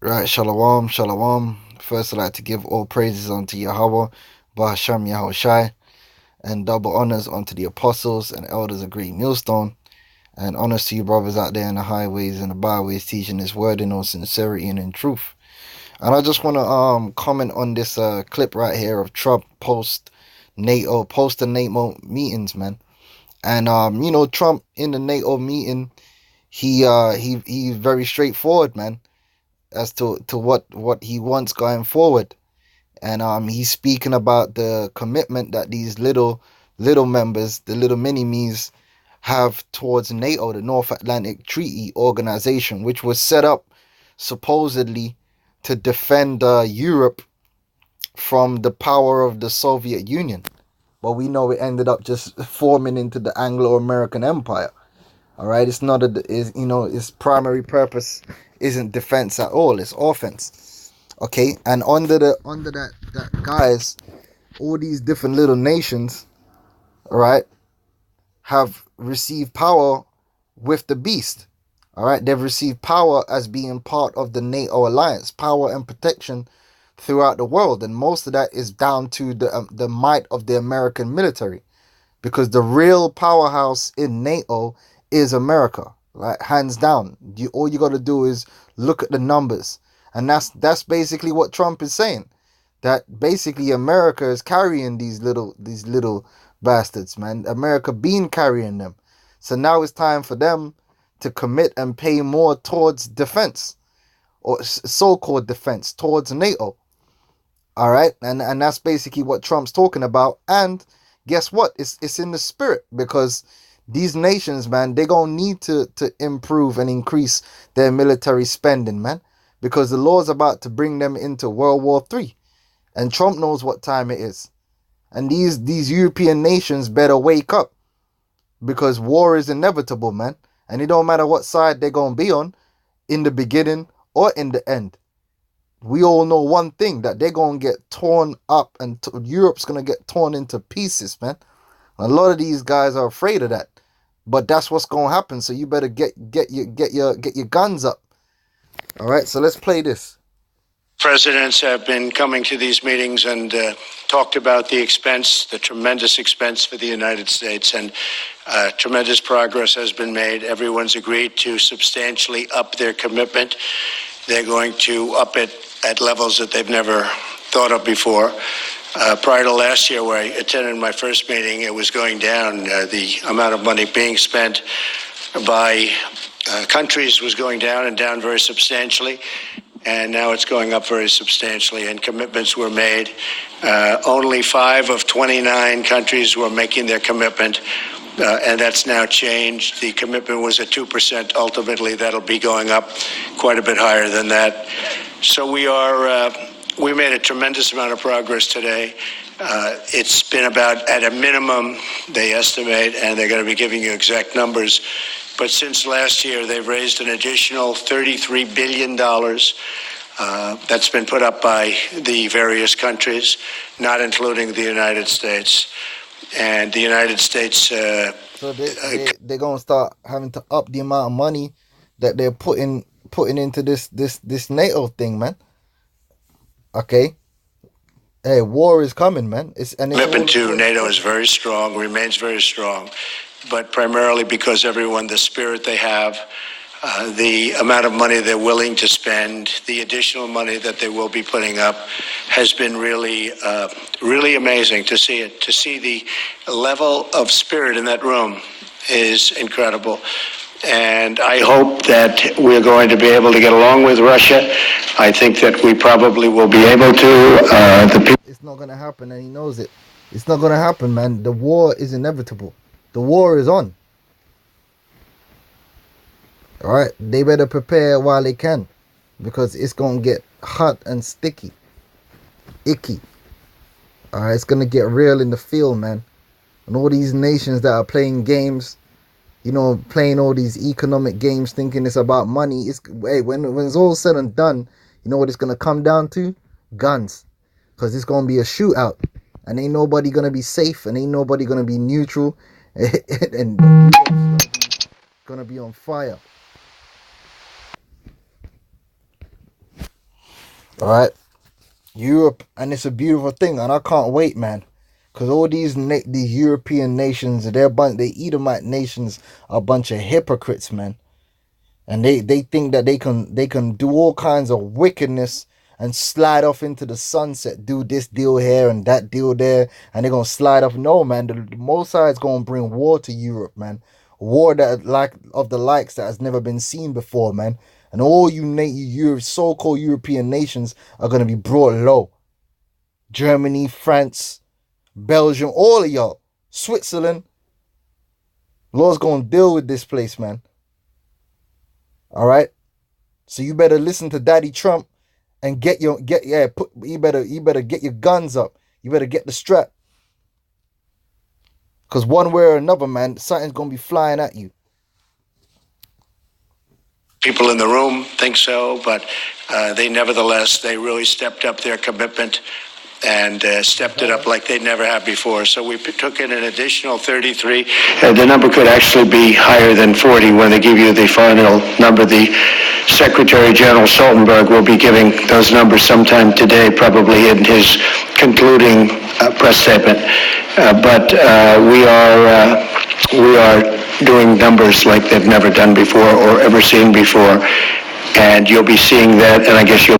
Right, shalom, shalom. First, I'd like to give all praises unto Yahweh, Bahasham Yahushai, and double honors unto the apostles and elders of GreatMillStone, and honors to you brothers out there in the highways and the byways teaching this word in all sincerity and in truth. And I just want to comment on this clip right here of Trump post the NATO meetings, man. And you know, Trump in the NATO meeting, he's very straightforward, man, as to what he wants going forward. And he's speaking about the commitment that these little members, the little mini-me's, have towards NATO, the North Atlantic Treaty Organization, which was set up supposedly to defend Europe from the power of the Soviet Union. But we know it ended up just forming into the Anglo-American Empire. All right, it's not its primary purpose isn't defense at all; it's offense. Okay, and under that guise, all these different little nations, all right, have received power with the beast. All right, they've received power as being part of the NATO alliance, power and protection throughout the world, and most of that is down to the might of the American military, because the real powerhouse in NATO is America, like hands down. All you got to do is look at the numbers, and that's basically what Trump is saying. That basically America is carrying these little bastards, man. America been carrying them, so now it's time for them to commit and pay more towards defense, or so-called defense towards NATO. All right, and that's basically what Trump's talking about. And guess what? It's in the spirit, because these nations, man, they're going to need to improve and increase their military spending, man, because the Lord's about to bring them into World War III. And Trump knows what time it is. And these European nations better wake up, because war is inevitable, man. And it don't matter what side they're going to be on, in the beginning or in the end. We all know one thing, that they're going to get torn up, and Europe's going to get torn into pieces, man. A lot of these guys are afraid of that, but that's what's going to happen. So you better get your guns up. All right, so let's play this. Presidents have been coming to these meetings and talked about the tremendous expense for the United States, and tremendous progress has been made. Everyone's agreed to substantially up their commitment. They're going to up it at levels that they've never thought of before. Prior to last year, where I attended my first meeting, it was going down. The amount of money being spent by countries was going down, and down very substantially. And now it's going up very substantially, and commitments were made. Only 5 of 29 countries were making their commitment, and that's now changed. The commitment was at 2%. Ultimately, that'll be going up quite a bit higher than that. So we made a tremendous amount of progress today. It's been about, at a minimum, they estimate, and they're going to be giving you exact numbers, but since last year, they've raised an additional $33 billion. That's been put up by the various countries, not including the United States. And the United States... So they're going to start having to up the amount of money that they're putting into this NATO thing, man. Okay. Hey, war is coming, man. Commitment to NATO is very strong, remains very strong, but primarily because everyone, the spirit they have, the amount of money they're willing to spend, the additional money that they will be putting up, has been really amazing to see it. To see the level of spirit in that room is incredible. And I hope that we're going to be able to get along with Russia. I think that we probably will be able to. It's not going to happen, and he knows it. It's not going to happen, man. The war is inevitable. The war is on. All right, they better prepare while they can, because it's going to get hot and sticky. Icky. All right, it's going to get real in the field, man. And all these nations that are playing games, you know, playing all these economic games, thinking it's about money. When it's all said and done, you know what it's going to come down to? Guns. Because it's going to be a shootout. And ain't nobody going to be safe, and ain't nobody going to be neutral. And going to be on fire. All right, Europe, and it's a beautiful thing, and I can't wait, man. Cause all these European nations, the Edomite nations, are a bunch of hypocrites, man. And they think that they can do all kinds of wickedness and slide off into the sunset, do this deal here and that deal there, and they're gonna slide off. No, man, the Most High is gonna bring war to Europe, man. War that like of the likes that has never been seen before, man. And all you so-called European nations are gonna be brought low. Germany, France, Belgium, all of y'all, Switzerland. Lord's gonna deal with this place, man. All right. So you better listen to Daddy Trump and you better get your guns up. You better get the strap. Cause one way or another, man, something's gonna be flying at you. People in the room think so, but they really stepped up their commitment and stepped it up like they never have before. So we took in an additional 33. The number could actually be higher than 40 when they give you the final number. The Secretary General Stoltenberg will be giving those numbers sometime today, probably in his concluding press statement. But we are doing numbers like they've never done before or ever seen before. And you'll be seeing that, and I guess you'll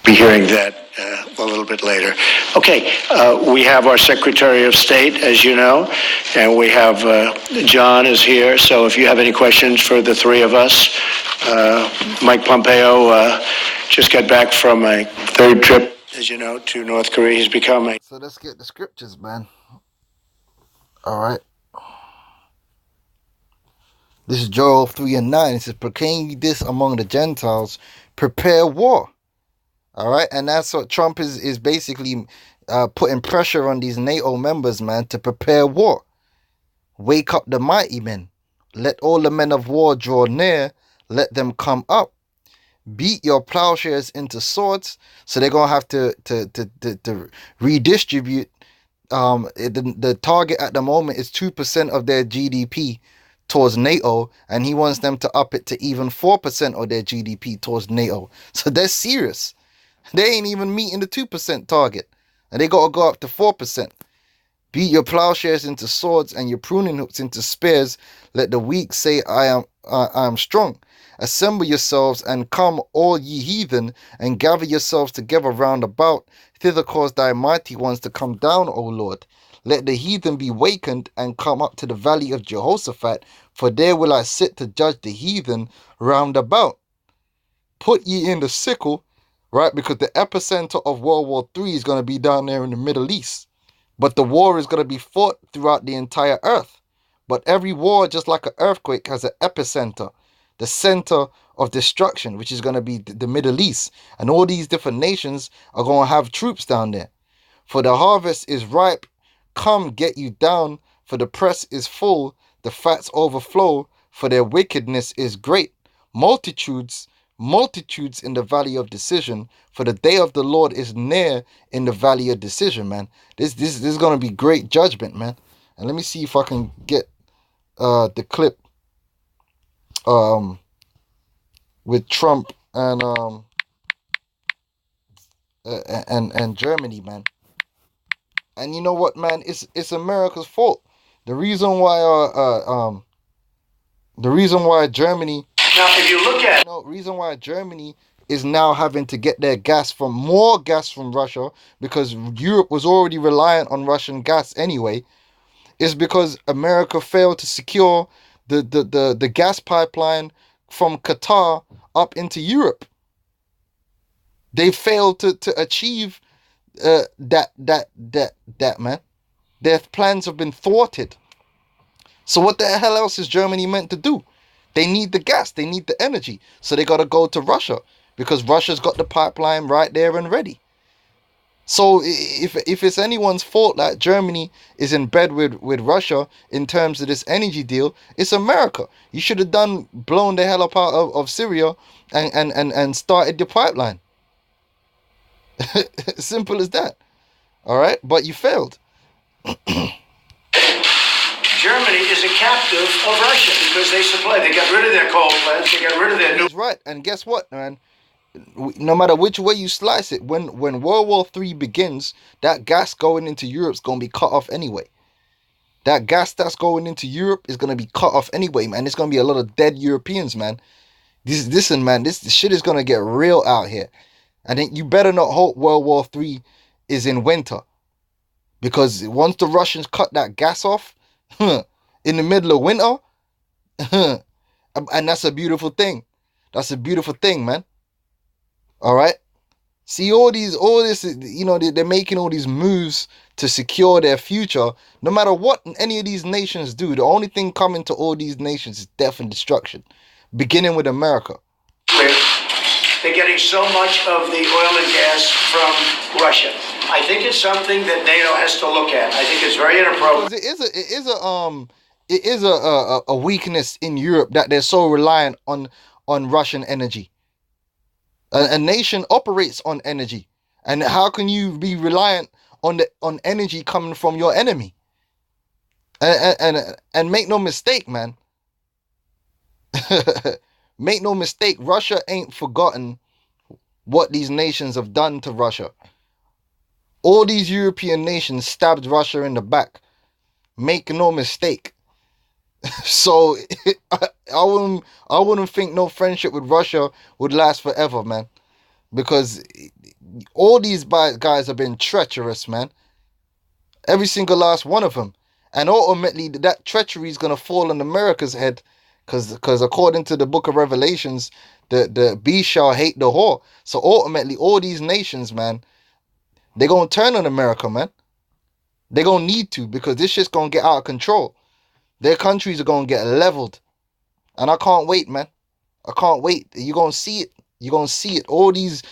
be hearing that a little bit later. Okay, we have our Secretary of State, as you know, and we have John is here. So if you have any questions for the three of us, Mike Pompeo just got back from a third trip, as you know, to North Korea. He's become So let's get the scriptures, man. All right. This is Joel 3:9. It says, proclaim this among the Gentiles, prepare war. All right, and that's what Trump is basically putting pressure on these NATO members, man, to prepare war. Wake up the mighty men. Let all the men of war draw near. Let them come up. Beat your plowshares into swords. So they're gonna have to redistribute. The target at the moment is 2% of their GDP towards NATO, and he wants them to up it to even 4% of their GDP towards NATO. So they're serious. They ain't even meeting the 2% target, and they gotta go up to 4%. Beat your plowshares into swords and your pruning hooks into spears. Let the weak say, I am strong. Assemble yourselves and come, all ye heathen, and gather yourselves together round about. Thither cause thy mighty ones to come down, O Lord. Let the heathen be wakened and come up to the valley of Jehoshaphat, for there will I sit to judge the heathen round about. Put ye in the sickle, right? Because the epicenter of World War III is going to be down there in the Middle East. But the war is going to be fought throughout the entire earth. But every war, just like an earthquake, has an epicenter, the center of destruction, which is going to be the Middle East. And all these different nations are going to have troops down there. For the harvest is ripe, come get you down, for the press is full, the fats overflow, for their wickedness is great. Multitudes in the valley of decision, for the day of the Lord is near in the valley of decision, man. This is going to be great judgment, man. And let me see if I can get the clip with Trump and Germany, man. And you know what, man? It's America's fault. The reason why Germany, now if you look at reason why Germany is now having to get their more gas from Russia, because Europe was already reliant on Russian gas anyway, is because America failed to secure the gas pipeline from Qatar up into Europe. They failed to achieve that man. Their plans have been thwarted. So what the hell else is Germany meant to do? They need the gas, they need the energy. So they got to go to Russia, because Russia's got the pipeline right there and ready. So if it's anyone's fault that Germany is in bed with Russia in terms of this energy deal, it's America. You should have blown the hell up out of Syria and started the pipeline. Simple as that. All right, but you failed. Germany is a captive of Russia because they got rid of their coal plants, they got rid of their He's right. And guess what, man? No matter which way you slice it, when World War III begins, that gas going into Europe's gonna be cut off anyway. That gas that's going into Europe is gonna be cut off anyway, man. It's gonna be a lot of dead Europeans, man. Listen, man, this shit is gonna get real out here. And then you better not hope World War III is in winter. Because once the Russians cut that gas off, in the middle of winter, and that's a beautiful thing. That's a beautiful thing, man. All right. See, all this, you know, they're making all these moves to secure their future. No matter what any of these nations do, the only thing coming to all these nations is death and destruction, beginning with America. They're getting so much of the oil and gas from Russia. I think it's something that NATO has to look at. I think it's very inappropriate. It is a weakness in Europe that they're so reliant on Russian energy. A nation operates on energy, and how can you be reliant on energy coming from your enemy? And make no mistake, man. Make no mistake, Russia ain't forgotten what these nations have done to Russia. All these European nations stabbed Russia in the back. Make no mistake. So I wouldn't think no friendship with Russia would last forever, man. Because all these guys have been treacherous, man. Every single last one of them. And ultimately, that treachery is going to fall on America's head. Because according to the book of Revelations, the beast shall hate the whore. So ultimately, all these nations, man, they're going to turn on America, man. They're going to need to, because this shit's going to get out of control. Their countries are going to get leveled. And I can't wait, man. I can't wait. You're going to see it. You're going to see it. All these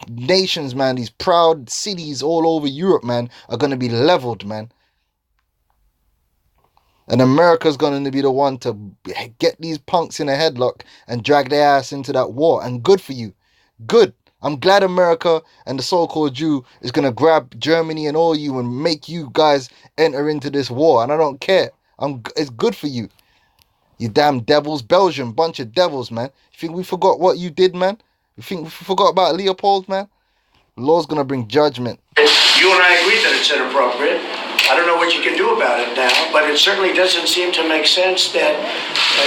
nations, man, these proud cities all over Europe, man, are going to be leveled, man. And America's going to be the one to get these punks in a headlock and drag their ass into that war. And good for you. Good. I'm glad America and the so-called Jew is going to grab Germany and all you and make you guys enter into this war. And I don't care. It's good for you. You damn devils. Belgium, bunch of devils, man. You think we forgot what you did, man? You think we forgot about Leopold, man? The Lord's going to bring judgment. You and I agree that it's inappropriate. I don't know what you can do about it now, but it certainly doesn't seem to make sense that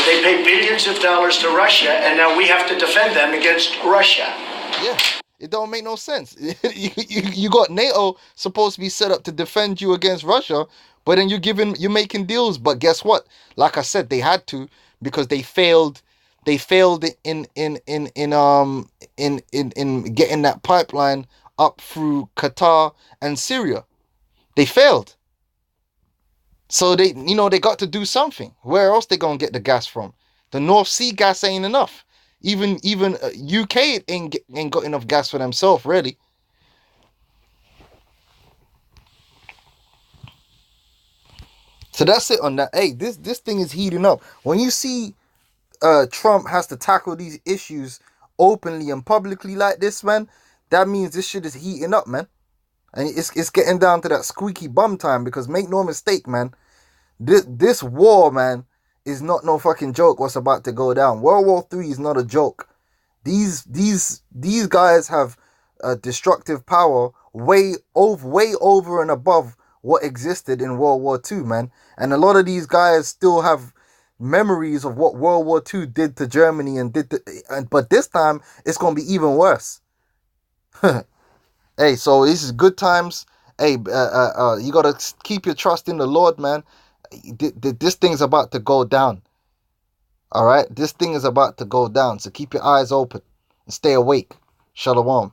they pay billions of dollars to Russia, and now we have to defend them against Russia. Yeah, it don't make no sense. You got NATO supposed to be set up to defend you against Russia, but then you're making deals. But guess what? Like I said, they had to, because they failed. They failed in getting that pipeline up through Qatar and Syria. They failed. So they got to do something. Where else they gonna get the gas from? The North Sea gas ain't enough. Even UK ain't got enough gas for themselves, really. So that's it on that. Hey, this thing is heating up. When you see Trump has to tackle these issues openly and publicly like this, man, that means this shit is heating up, man. And it's getting down to that squeaky bum time, because make no mistake, man, this war, man, is not no fucking joke what's about to go down. World War III is not a joke. These guys have destructive power way over and above what existed in World War II, man. And a lot of these guys still have memories of what World War II did to Germany but this time it's gonna be even worse. Hey, so this is good times. Hey, you gotta keep your trust in the Lord, man. This thing's about to go down. All right, this thing is about to go down. So keep your eyes open and stay awake. Shalom.